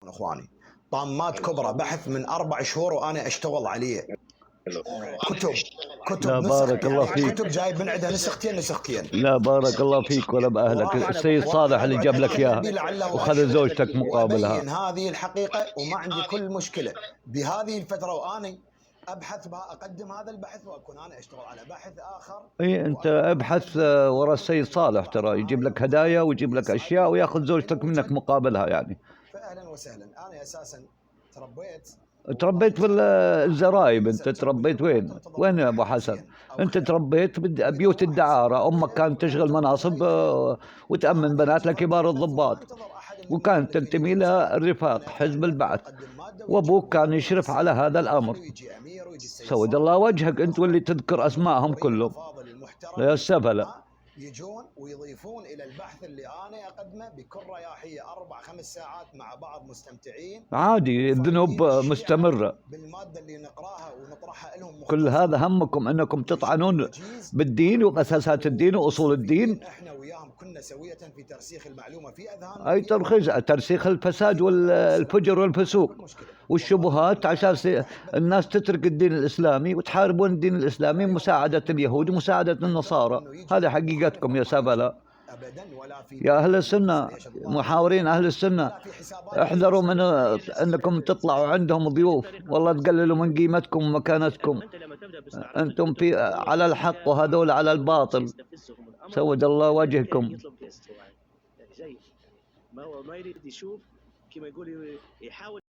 اخواني، طامات كبرى، بحث من 4 شهور وانا اشتغل عليه. كتب لا نسخ، بارك الله يعني فيك. كتب جايب من عندها نسختين. لا بارك الله فيك ولا بأهلك. السيد صالح اللي جاب لك إياها وخذ زوجتك مقابلها. وأبين هذه الحقيقة وما عندي كل مشكلة بهذه الفترة، وأنا أبحث بها، أقدم هذا البحث وأكون أنا أشتغل على بحث آخر. اي انت ابحث ورا السيد صالح، ترى يجيب لك هدايا ويجيب لك اشياء وياخذ زوجتك منك مقابلها يعني. فأهلا وسهلا. أنا أساسا تربيت في الزرايب. انت تربيت وين يا ابو حسن؟ انت تربيت ببيوت الدعارة. امك كانت تشغل مناصب وتأمن بنات لكبار الضباط، وكانت تنتمي للرفاق حزب البعث، وابوك كان يشرف على هذا الامر. سود الله وجهك انت واللي تذكر اسمائهم كلهم يا السفله. يجون ويضيفون الى البحث اللي انا اقدمه بكل رياحيه 4-5 ساعات مع بعض مستمتعين. عادي، الذنوب مستمره. بالماده اللي نقراها ونطرحها لهم. كل هذا همكم انكم تطعنون بالدين واساسات الدين واصول الدين. احنا وياهم كنا سويه في ترسيخ المعلومه في اذهاننا. اي ترسيخ الفساد والفجر والفسوق والشبهات عشان الناس تترك الدين الاسلامي وتحاربون الدين الاسلامي، مساعده اليهود ومساعده النصارى. هذه حقيقتكم يا سفله. يا أهل السنة، محاورين أهل السنة، احذروا من أنكم تطلعوا عندهم ضيوف، والله تقللوا من قيمتكم ومكانتكم. أنتم على الحق وهذول على الباطل. سود الله وجهكم. ما يريد يشوف كما يقول يحاول